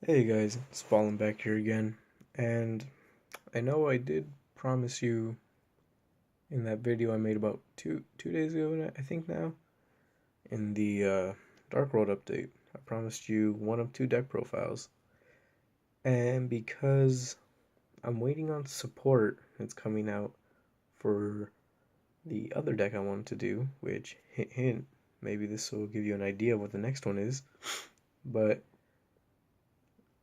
Hey guys, it's Fallen back here again, and I know I did promise you in that video I made about two days ago, I think now, in the Dark World update. I promised you one of two deck profiles, and because I'm waiting on support that's coming out for the other deck I wanted to do, which hint hint, maybe this will give you an idea of what the next one is, but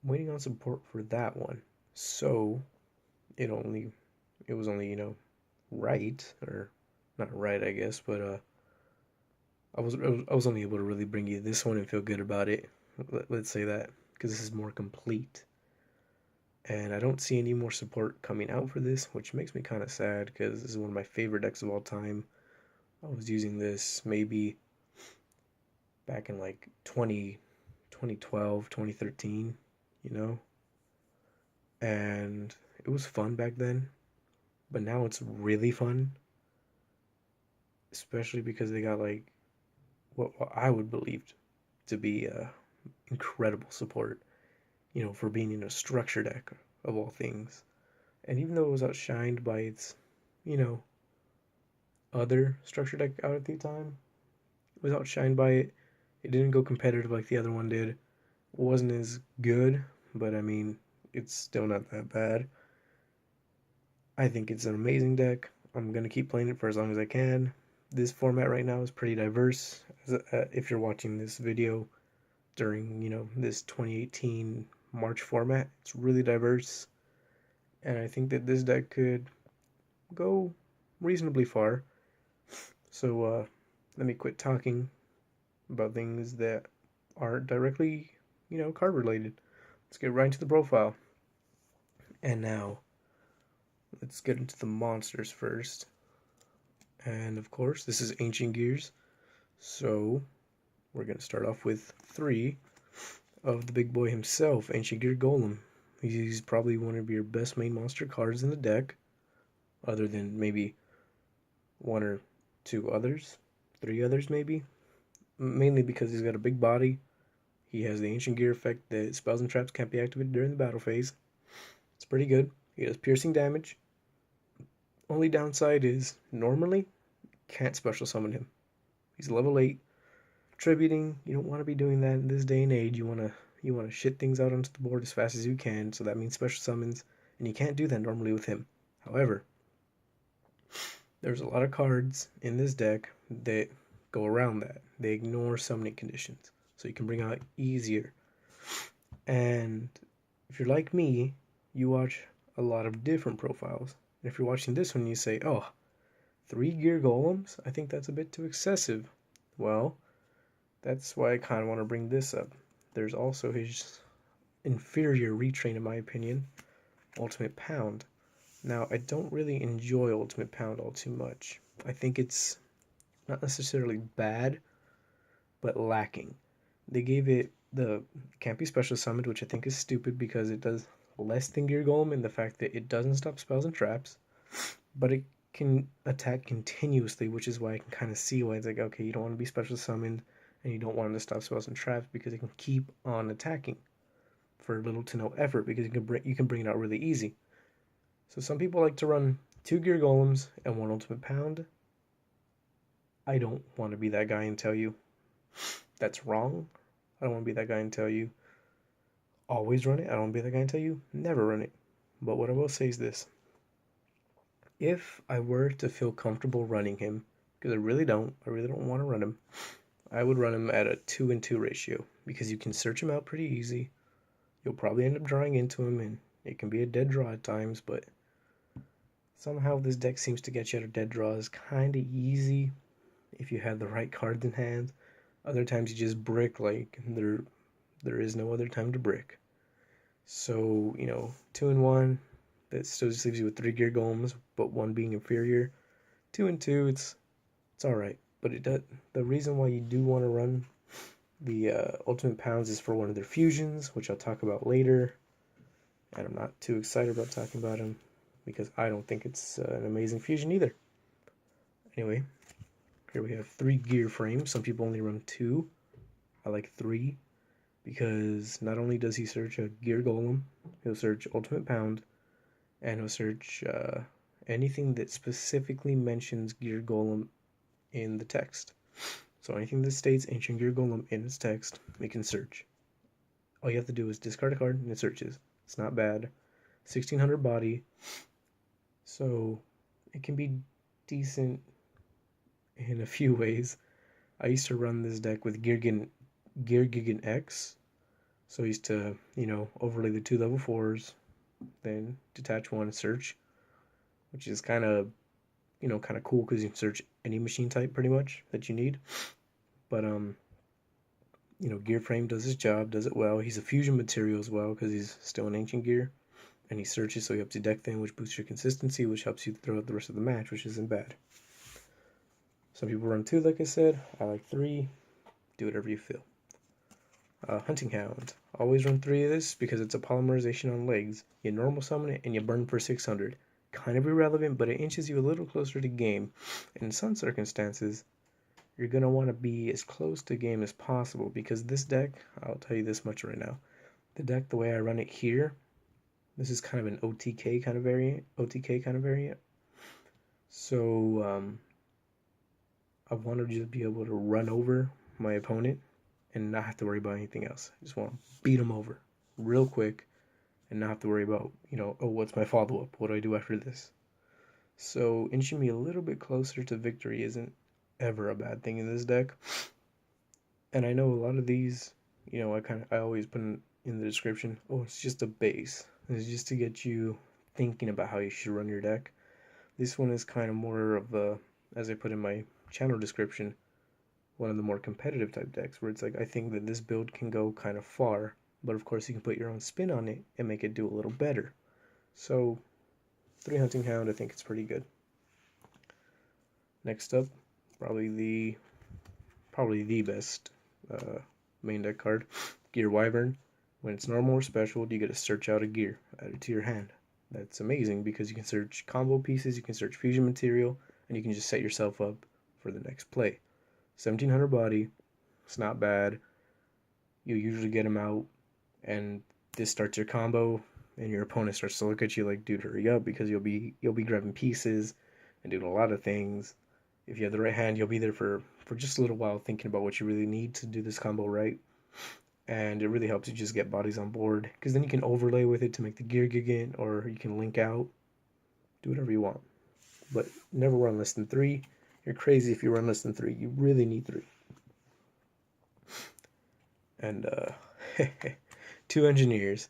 I'm waiting on support for that one. So it was only, right, or not right, I guess, but I was only able to really bring you this one and feel good about it. Let's say that, because this is more complete, and I don't see any more support coming out for this, which makes me kind of sad because this is one of my favorite decks of all time. I was using this maybe back in like 2012, 2013, you know, and it was fun back then, but now it's really fun, especially because they got like what I would believe to be incredible support, for being in a structure deck of all things. And even though it was outshined by its, you know, other structure deck out at the time, it was outshined by it. It didn't go competitive like the other one did. It wasn't as good, but I mean, it's still not that bad. I think it's an amazing deck. I'm gonna keep playing it for as long as I can. This format right now is pretty diverse. If you're watching this video during, this 2018 March format, it's really diverse, and I think that this deck could go reasonably far. So let me quit talking about things that aren't directly, card related. Let's get right into the profile. And now, let's get into the monsters first. And of course, this is Ancient Gears. So we're going to start off with three of the big boy himself, Ancient Gear Golem. He's probably one of your best main monster cards in the deck, other than maybe one or two others, three others maybe. Mainly because he's got a big body. He has the Ancient Gear effect that spells and traps can't be activated during the battle phase. It's pretty good. He does piercing damage. Only downside is normally can't special summon him. He's level 8. Tributing, you don't want to be doing that in this day and age. You want to shit things out onto the board as fast as you can, so that means special summons, and you can't do that normally with him. However, there's a lot of cards in this deck that go around that. They ignore summoning conditions, so you can bring out easier. And if you're like me, you watch a lot of different profiles. And if you're watching this one, you say, "Oh, 3 gear golems? I think that's a bit too excessive." Well, that's why I kind of want to bring this up. There's also his inferior retrain, in my opinion, Ultimate Pound. Now, I don't really enjoy Ultimate Pound all too much. I think it's not necessarily bad, but lacking. They gave it the can't be special summoned, which I think is stupid because it does less than Gear Golem in the fact that it doesn't stop spells and traps, but it can attack continuously, which is why I can kind of see why it's like, okay, you don't want to be special summoned and you don't want to stop spells and traps because it can keep on attacking for little to no effort because you can bring it out really easy. So some people like to run 2 gear golems and 1 ultimate pound. I don't want to be that guy and tell you that's wrong. I don't want to be that guy and tell you always run it. I don't want to be that guy and tell you never run it. But what I will say is this: if I were to feel comfortable running him, because I really don't want to run him, I would run him at a 2-2 ratio because you can search him out pretty easy. You'll probably end up drawing into him, and it can be a dead draw at times, but somehow this deck seems to get you out of dead draws kind of easy if you have the right cards in hand. Other times you just brick like there is no other time to brick. So, 2-1, that still just leaves you with 3 gear golems, but one being inferior. 2-2, it's all right, but the reason why you do want to run the ultimate pounds is for one of their fusions, which I'll talk about later, and I'm not too excited about talking about them because I don't think it's an amazing fusion either. Anyway, here we have 3 gear frames. Some people only run 2. I like 3 because not only does he search a Gear Golem, he'll search Ultimate Pound, and he'll search anything that specifically mentions Gear Golem in the text. So anything that states Ancient Gear Golem in its text, it can search. All you have to do is discard a card and it searches. It's not bad. 1600 body, so it can be decent in a few ways. I used to run this deck with Gear Gigan X, so I used to, overlay the 2 level 4s, then detach 1 and search, which is kind of cool because you can search any machine type pretty much that you need. But Gear Frame does his job, does it well. He's a fusion material as well because he's still an ancient gear, and he searches, so he helps you deck thin, which boosts your consistency, which helps you throughout the rest of the match, which isn't bad. Some people run 2, like I said. I like 3. Do whatever you feel. Hunting Hound. Always run 3 of this because it's a polymerization on legs. You normal summon it and you burn for 600. Kind of irrelevant, but it inches you a little closer to game. In some circumstances, you're going to want to be as close to game as possible because this deck, I'll tell you this much right now, the deck, the way I run it here, this is kind of an OTK kind of variant. So, I want to just be able to run over my opponent and not have to worry about anything else. I just want to beat him over real quick and not have to worry about, oh, what's my follow-up? What do I do after this? So inching me a little bit closer to victory isn't ever a bad thing in this deck. And I know a lot of these, I always put in the description, oh, it's just a base. It's just to get you thinking about how you should run your deck. This one is kind of more of a, as I put in my channel description, one of the more competitive type decks where it's like, I think that this build can go kind of far, but of course you can put your own spin on it and make it do a little better. So 3 Hunting Hound, I think it's pretty good. Next up, probably the best main deck card, Gear Wyvern. When it's normal or special, you get to search out a gear, add it to your hand. That's amazing because you can search combo pieces, you can search fusion material, and you can just set yourself up for the next play. 1700 body, it's not bad. You usually get him out, and this starts your combo, and your opponent starts to look at you like, dude, hurry up, because you'll be grabbing pieces and doing a lot of things. If you have the right hand, you'll be there for just a little while thinking about what you really need to do this combo right. And it really helps you just get bodies on board, because then you can overlay with it to make the gear gigant, or you can link out. Do whatever you want. But never run less than 3. You're crazy if you run less than 3. You really need 3. And 2 engineers.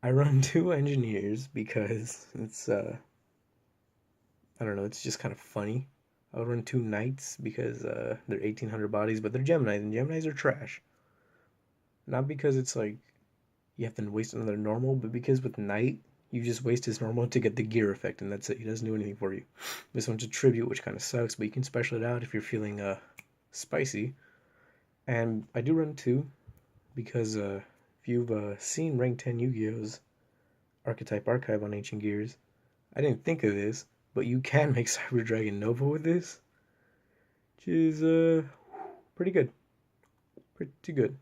I run 2 engineers because it's I don't know, it's just kind of funny. I would run 2 knights because they're 1800 bodies, but they're Geminis, and Geminis are trash. Not because it's like you have to waste another normal, but because with knight, you just waste his normal to get the gear effect, and that's it. He doesn't do anything for you. This one's a tribute, which kind of sucks, but you can special it out if you're feeling spicy. And I do run 2 because if you've seen Rank 10 Yu-Gi-Oh's Archetype Archive on Ancient Gears, I didn't think of this, but you can make Cyber Dragon Nova with this, which is pretty good. Pretty good.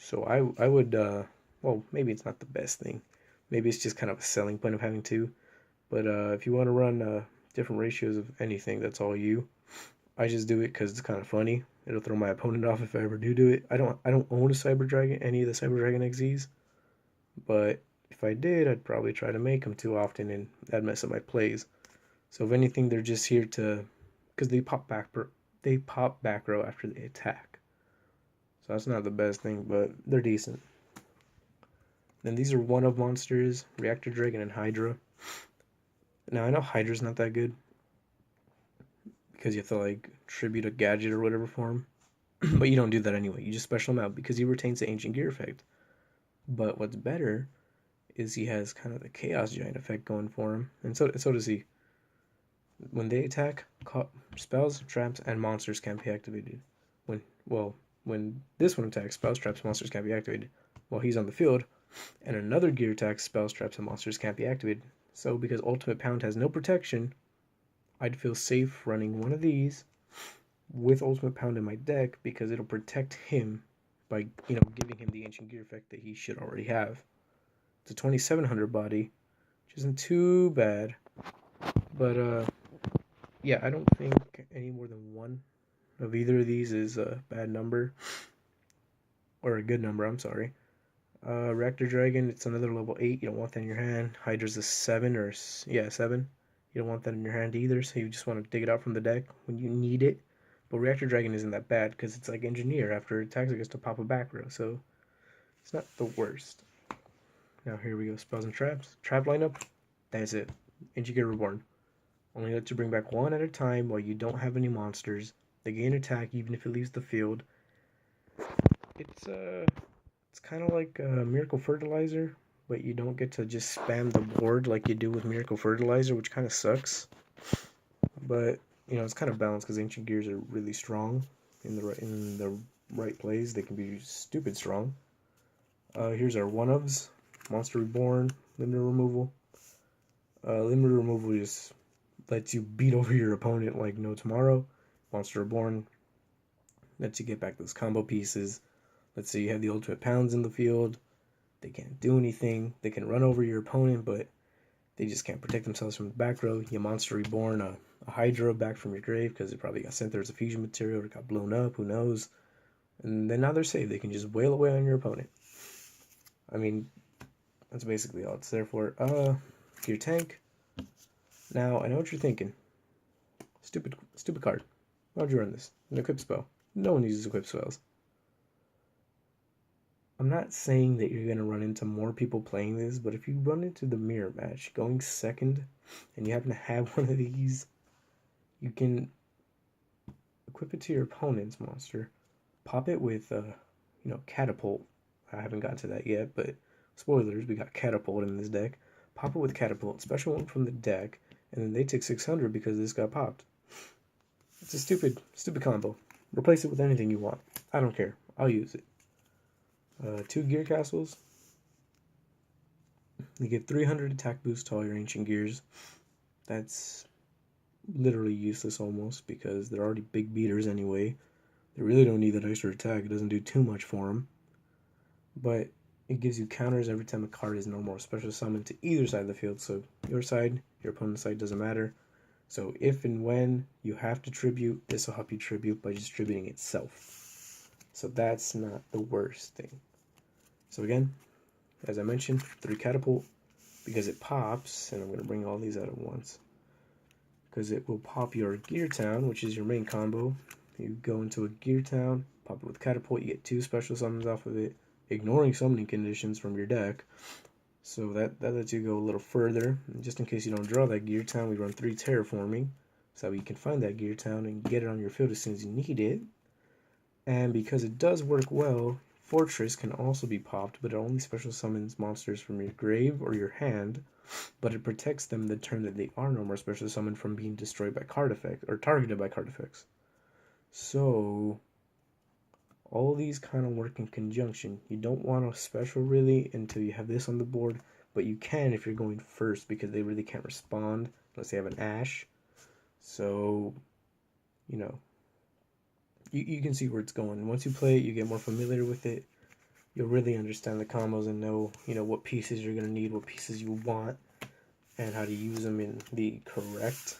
So I would, well, maybe it's not the best thing. Maybe it's just kind of a selling point of having 2. But if you want to run different ratios of anything, that's all you. I just do it because it's kind of funny. It'll throw my opponent off if I ever do it. I don't own a Cyber Dragon, any of the Cyber Dragon XZs. But if I did, I'd probably try to make them too often, and that'd mess up my plays. So if anything, they're just here to, because they pop back row after they attack. So that's not the best thing, but they're decent. Then these are one-of monsters, Reactor Dragon and Hydra. Now, I know Hydra's not that good, because you have to, like, tribute a gadget or whatever for him. But you don't do that anyway. You just special him out, because he retains the Ancient Gear effect. But what's better is he has kind of the Chaos Giant effect going for him. And so does he. When they attack, spells, traps, and monsters can't be activated. When this one attacks, spells, traps, monsters can't be activated while he's on the field, and another gear attacks, spells, traps, and monsters can't be activated. So because Ultimate Pound has no protection, I'd feel safe running one of these with Ultimate Pound in my deck because it'll protect him by, giving him the Ancient Gear effect that he should already have. It's a 2700 body, which isn't too bad. But, yeah, I don't think any more than one of either of these is a bad number. Or a good number, I'm sorry. Reactor Dragon, it's another level 8. You don't want that in your hand. Hydra's a 7 or, 7. You don't want that in your hand either, so you just want to dig it out from the deck when you need it. But Reactor Dragon isn't that bad because it's like Engineer. After it attacks, it gets to pop a back row, so it's not the worst. Now here we go, Spells and Traps. Trap lineup, that's it. Engineer Reborn. Only let you bring back one at a time while you don't have any monsters. They gain attack even if it leaves the field. It's kind of like Miracle Fertilizer, but you don't get to just spam the board like you do with Miracle Fertilizer, which kind of sucks. But it's kind of balanced because Ancient Gears are really strong in the right plays. They can be stupid strong. Here's our one-ofs: Monster Reborn, Limiter Removal. Limiter Removal just lets you beat over your opponent like no tomorrow. Monster Reborn lets you get back those combo pieces. Let's say you have the Ultimate Pounds in the field. They can't do anything. They can run over your opponent, but they just can't protect themselves from the back row. You Monster Reborn a Hydra back from your grave because it probably got sent there as a fusion material or got blown up, who knows. And then now they're safe. They can just wail away on your opponent. I mean, that's basically all it's there for. Your tank. Now, I know what you're thinking. Stupid card. Why would you run this? An equip spell. No one uses equip spells. I'm not saying that you're going to run into more people playing this, but if you run into the mirror match going second and you happen to have one of these, you can equip it to your opponent's monster, pop it with, Catapult. I haven't gotten to that yet, but spoilers, we got Catapult in this deck. Pop it with Catapult, special one from the deck, and then they take 600 because this got popped. It's a stupid combo. Replace it with anything you want. I don't care. I'll use it. 2 Gear Castles. They give 300 attack boost to all your Ancient Gears. That's literally useless almost because they're already big beaters anyway. They really don't need that extra attack. It doesn't do too much for them. But it gives you counters every time a card is normal or special summoned to either side of the field. So your side, your opponent's side, doesn't matter. So if and when you have to tribute, this will help you tribute by just tributing itself. So that's not the worst thing. So again, as I mentioned, 3 Catapult, because it pops, and I'm going to bring all these out at once, because it will pop your Gear Town, which is your main combo. You go into a Gear Town, pop it with Catapult, you get 2 special summons off of it, ignoring summoning conditions from your deck. So that lets you go a little further. And just in case you don't draw that Gear Town, we run 3 Terraforming, so you can find that Gear Town and get it on your field as soon as you need it. And because it does work well, Fortress can also be popped, but it only special summons monsters from your grave or your hand, but it protects them the turn that they are no more special summoned from being destroyed by card effects or targeted by card effects. So all these kind of work in conjunction. You don't want a special really until you have this on the board, but you can if you're going first because they really can't respond unless they have an Ash. So, you can see where it's going. Once you play it, you get more familiar with it. You'll really understand the combos and know, what pieces you're going to need, what pieces you want, and how to use them in the correct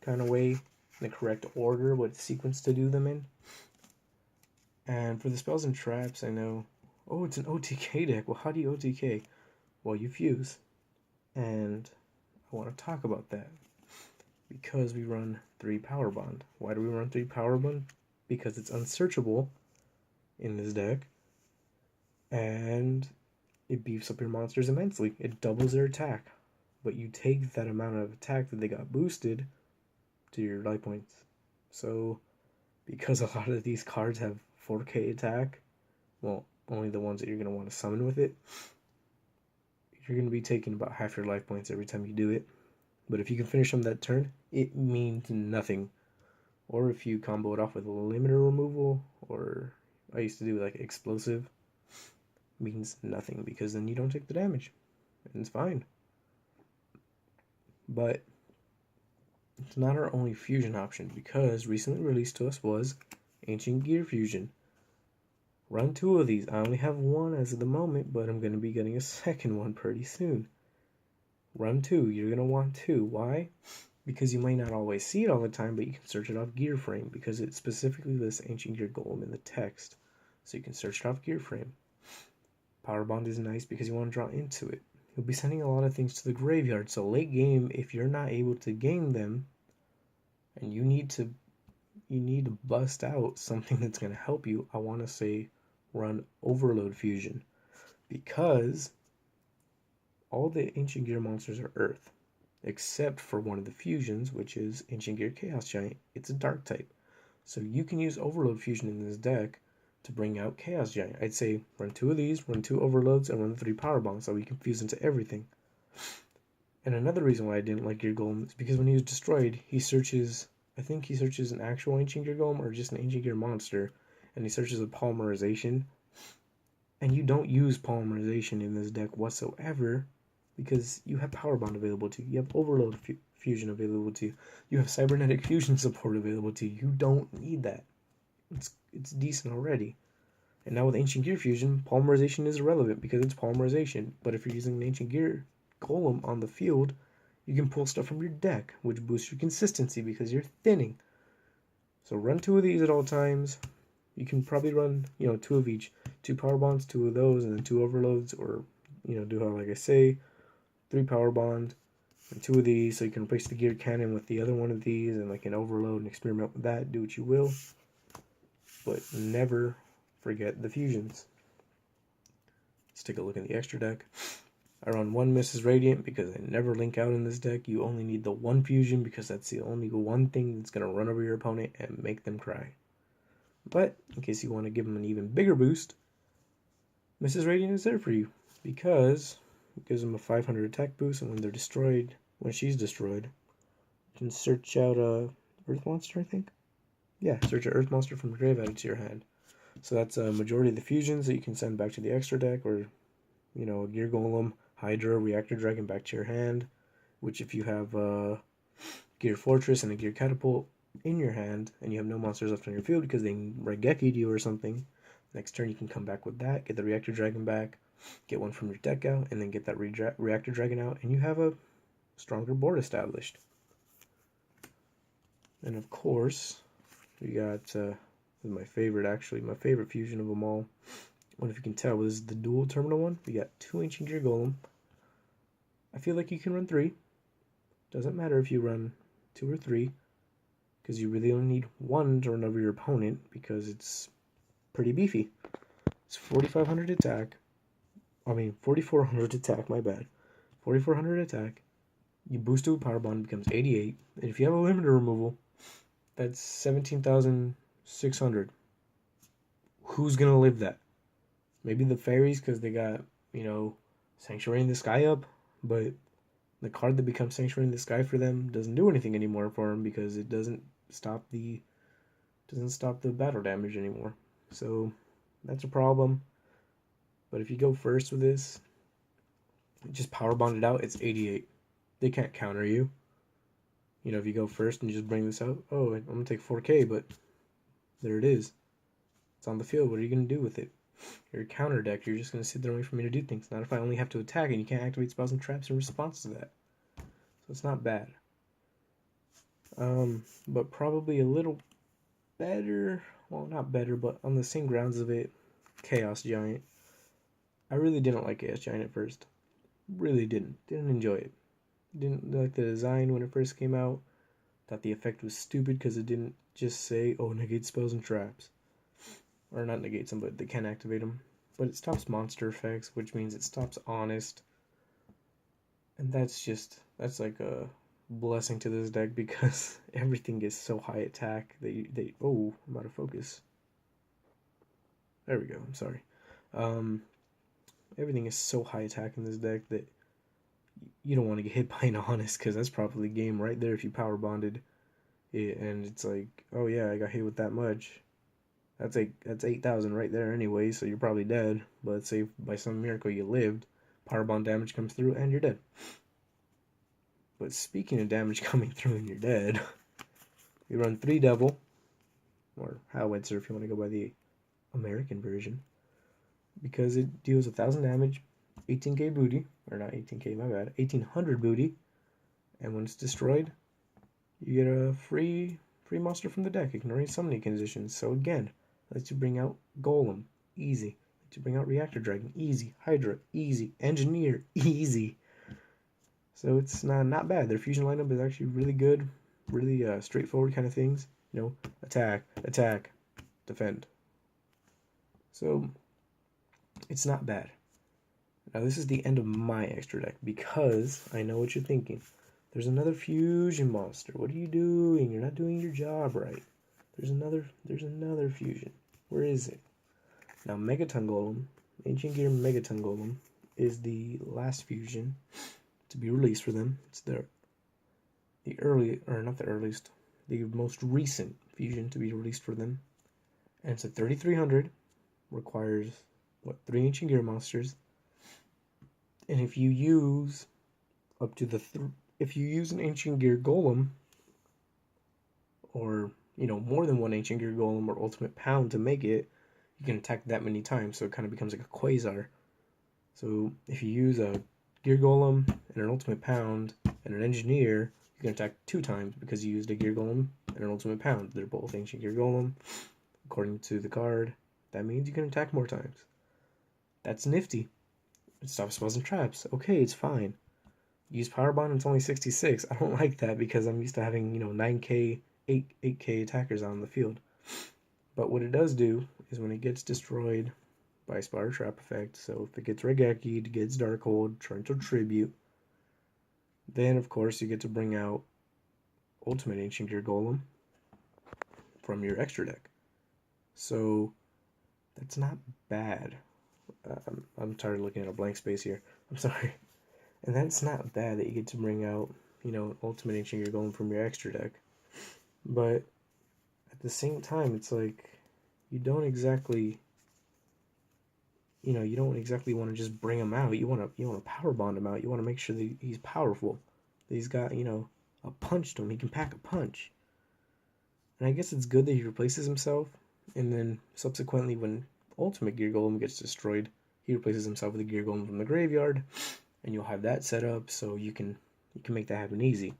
kind of way, in the correct order, what sequence to do them in. And for the spells and traps, I know, it's an OTK deck. Well, how do you OTK? Well, you fuse. And I want to talk about that. Because we run 3 Power Bond. Why do we run 3 Power Bond? Because it's unsearchable in this deck. And it beefs up your monsters immensely. It doubles their attack. But you take that amount of attack that they got boosted to your life points. So, because a lot of these cards have 4k attack, well, only the ones that you're going to want to summon with it, you're going to be taking about half your life points every time you do it. But if you can finish them that turn, it means nothing. Or if you combo it off with limiter removal, or I used to do like explosive, means nothing because then you don't take the damage. And it's fine. But it's not our only fusion option because recently released to us was Ancient Gear Fusion, Run 2 of these. I only have one as of the moment, but I'm going to be getting a second one pretty soon. Run 2. You're going to want 2. Why? Because you might not always see it all the time, but you can search it off gear frame because it specifically lists Ancient Gear Golem in the text. So you can search it off gear frame. Power Bond is nice because you want to draw into it. You'll be sending a lot of things to the graveyard, so late game, if you're not able to game them, and you need to bust out something that's going to help you, I want to say run Overload Fusion, because all the Ancient Gear monsters are Earth, except for one of the fusions, which is Ancient Gear Chaos Giant. It's a Dark type, so you can use Overload Fusion in this deck to bring out Chaos Giant. I'd say run 2 of these, run 2 Overloads, and run 3 Power Bombs, so we can fuse into everything. And another reason why I didn't like Gear Golem is because when he was destroyed, I think he searches an actual Ancient Gear Golem or just an Ancient Gear monster, and he searches a polymerization. And you don't use polymerization in this deck whatsoever because you have Power Bond available to you. You have Overload Fusion available to you. You have Cybernetic Fusion support available to you. You don't need that. It's decent already. And now with Ancient Gear Fusion, polymerization is irrelevant because it's polymerization. But if you're using an Ancient Gear Golem on the field, you can pull stuff from your deck, which boosts your consistency because you're thinning. So run 2 of these at all times. You can probably run, 2 of each. 2 Power Bonds, 2 of those, and then 2 Overloads, or, do how like I say, 3 Power Bond, and 2 of these, so you can replace the Gear Cannon with the other one of these, and like an Overload, and experiment with that, do what you will. But never forget the fusions. Let's take a look at the extra deck. I run 1 Mrs. Radiant because I never link out in this deck. You only need the 1 fusion because that's the only one thing that's going to run over your opponent and make them cry. But in case you want to give them an even bigger boost, Mrs. Radiant is there for you because it gives them a 500 attack boost, and when she's destroyed, you can search out a Earth monster, I think. Yeah, search an Earth monster from the grave, add it to your hand. So that's a majority of the fusions that you can send back to the extra deck, or a Gear Golem, Hydra, Reactor Dragon back to your hand, which if you have a Gear Fortress and a Gear Catapult in your hand, and you have no monsters left on your field because they Raigekki'd you or something, next turn you can come back with that, get the Reactor Dragon back, get one from your deck out, and then get that Reactor Dragon out, and you have a stronger board established. And of course, we got my favorite fusion of them all. I wonder if you can tell, this is the dual terminal one. We got 2 Ancient Gear Golem. I feel like you can run 3. Doesn't matter if you run 2 or 3, because you really only need 1 to run over your opponent because it's pretty beefy. It's 4,500 attack. 4,400 attack, my bad. 4,400 attack. You boost it with Power Bond, becomes 88. And if you have a limiter removal, that's 17,600. Who's going to live that? Maybe the fairies because they got, Sanctuary in the Sky up, but the card that becomes Sanctuary in the Sky for them doesn't do anything anymore for them because it doesn't stop the battle damage anymore. So that's a problem. But if you go first with this, just Power Bond it out, it's 88. They can't counter you. If you go first and you just bring this out, oh, I'm going to take 4K, but there it is. It's on the field. What are you going to do with it? You're a counter deck. You're just going to sit there and wait for me to do things. Not if I only have to attack and you can't activate spells and traps in response to that. So it's not bad. But probably a little better. Well, not better, but on the same grounds of it, Chaos Giant. I really didn't like Chaos Giant at first. Really didn't. Didn't enjoy it. Didn't like the design when it first came out. Thought the effect was stupid because it didn't just say, oh, negate spells and traps. Or not negate them, but they can activate them. But it stops monster effects, which means it stops honest. And that's like a blessing to this deck because everything is so high attack that oh, I'm out of focus. There we go, I'm sorry. Everything is so high attack in this deck that you don't want to get hit by an honest because that's probably game right there if you power bonded it, and it's like, oh yeah, I got hit with that much. That's 8,000 right there anyway, so you're probably dead. But let's say by some miracle you lived, power bond damage comes through and you're dead. But speaking of damage coming through and you're dead, we run 3 Devil, or Howitzer if you want to go by the American version, because it deals 1,000 damage, 18k booty, or not 18k, my bad, 1,800 booty, and when it's destroyed, you get a free monster from the deck, ignoring summoning conditions. So again, lets you bring out Golem, easy. Lets you bring out Reactor Dragon, easy. Hydra, easy. Engineer, easy. So it's not bad. Their fusion lineup is actually really good, really straightforward kind of things. You know, attack, attack, defend. So it's not bad. Now this is the end of my extra deck, because I know what you're thinking. There's another fusion monster. What are you doing? You're not doing your job right. There's another fusion. Where is it? Now Megaton Golem, Ancient Gear Megaton Golem, is the last fusion to be released for them. It's the early, or not the earliest, the most recent fusion to be released for them. And it's a 3,300, requires, what, 3 Ancient Gear monsters. And if you use up to the, if you use an Ancient Gear Golem, or, you know, more than one Ancient Gear Golem or Ultimate Pound to make it, you can attack that many times, so it kind of becomes like a Quasar. So if you use a Gear Golem and an Ultimate Pound and an Engineer, you can attack 2 times because you used a Gear Golem and an Ultimate Pound. They're both Ancient Gear Golem, according to the card. That means you can attack more times. That's nifty. It stops spells and traps. Okay, it's fine. Use Power Bond, it's only 66. I don't like that because I'm used to having, you know, 9k, 8k attackers out on the field. But what it does do is when it gets destroyed by Spider Trap effect, so if it gets Regeki'd, it gets Darkhold, Torrential Tribute, then of course you get to bring out Ultimate Ancient Gear Golem from your extra deck. So that's not bad. I'm tired of looking at a blank space here. I'm sorry. And that's not bad that you get to bring out, you know, Ultimate Ancient Gear Golem from your extra deck. But at the same time, it's like, you don't exactly, you know, you don't exactly want to just bring him out. You want to power bond him out. You want to make sure that he's powerful, that he's got, you know, a punch to him. He can pack a punch. And I guess it's good that he replaces himself, and then subsequently when Ultimate Gear Golem gets destroyed, he replaces himself with a Gear Golem from the graveyard, and you'll have that set up so you can make that happen easy.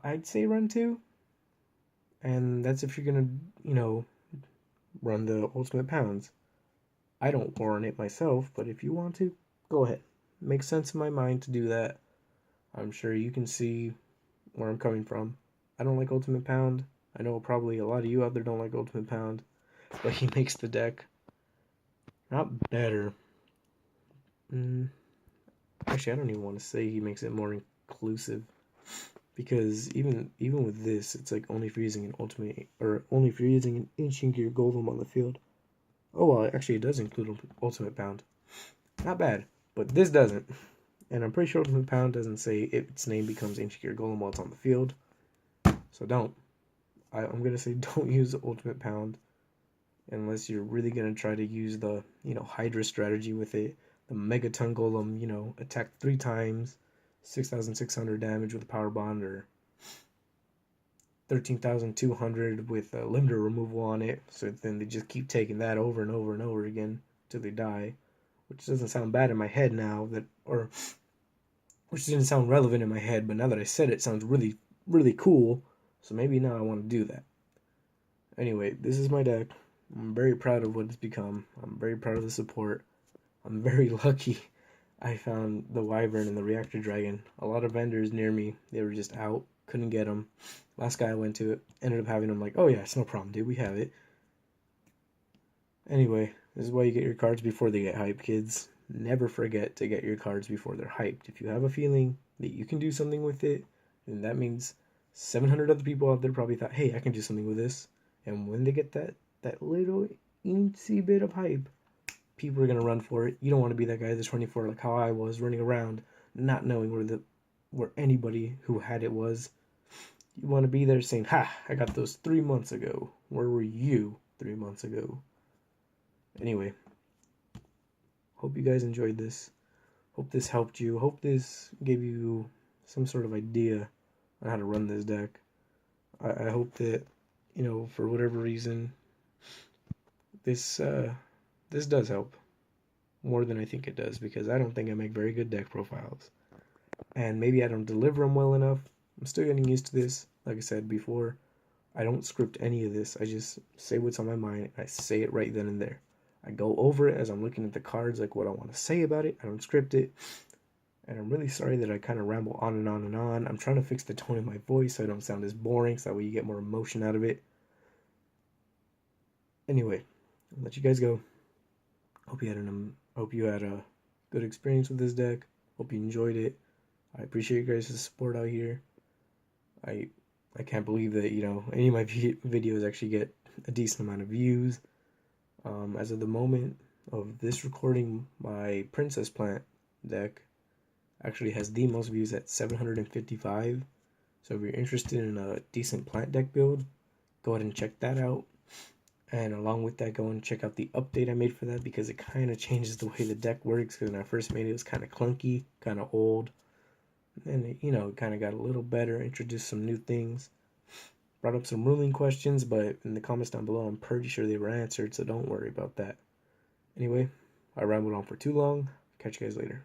I'd say run 2, and that's if you're gonna, you know, run the Ultimate Pounds. I don't warrant it myself, but if you want to, go ahead. Makes sense in my mind to do that. I'm sure you can see where I'm coming from. I don't like Ultimate Pound. I know probably a lot of you out there don't like Ultimate Pound, but he makes the deck not better. Actually, I don't even want to say he makes it more inclusive, because even with this, it's like only if you're using an Ultimate, or only if you're using an Ancient Gear Golem on the field. Oh well, actually it does include Ultimate Pound. Not bad, but this doesn't. And I'm pretty sure Ultimate Pound doesn't say its name becomes Ancient Gear Golem while it's on the field. So don't. I'm going to say don't use Ultimate Pound unless you're really going to try to use the, you know, Hydra strategy with it. The Megaton Golem, you know, attack 3 times, 6,600 damage with a Power Bond, or 13,200 with a limiter removal on it. So then they just keep taking that over and over and over again till they die. Which doesn't sound bad in my head now, which didn't sound relevant in my head, but now that I said it, it sounds really, really cool. So maybe now I want to do that. Anyway, this is my deck. I'm very proud of what it's become. I'm very proud of the support. I'm very lucky I found the Wyvern and the Reactor Dragon. A lot of vendors near me, they were just out, couldn't get them. Last guy I went to ended up having them. Like, oh yeah, it's no problem, dude, we have it. Anyway, this is why you get your cards before they get hyped, kids. Never forget to get your cards before they're hyped. If you have a feeling that you can do something with it, then that means 700 other people out there probably thought, hey, I can do something with this. And when they get that little incy bit of hype, people are going to run for it. You don't want to be that guy that's 24 like how I was, running around not knowing where anybody who had it was. You want to be there saying, ha, I got those 3 months ago. Where were you 3 months ago? Anyway, hope you guys enjoyed this. Hope this helped you. Hope this gave you some sort of idea on how to run this deck. I hope that, for whatever reason, this this does help more than I think it does, because I don't think I make very good deck profiles. And maybe I don't deliver them well enough. I'm still getting used to this. Like I said before, I don't script any of this. I just say what's on my mind. I say it right then and there. I go over it as I'm looking at the cards, like what I want to say about it. I don't script it. And I'm really sorry that I kind of ramble on and on and on. I'm trying to fix the tone of my voice so I don't sound as boring, so that way you get more emotion out of it. Anyway, I'll let you guys go. Hope you had a good experience with this deck. Hope you enjoyed it. I appreciate you guys' support out here. I I can't believe that any of my videos actually get a decent amount of views. As of the moment of this recording, my Princess Plant deck actually has the most views at 755. So if you're interested in a decent plant deck build, go ahead and check that out. And along with that, go and check out the update I made for that, because it kind of changes the way the deck works. Because when I first made it, it was kind of clunky, kind of old. And it kind of got a little better, introduced some new things, brought up some ruling questions, but in the comments down below, I'm pretty sure they were answered, so don't worry about that. Anyway, I rambled on for too long. Catch you guys later.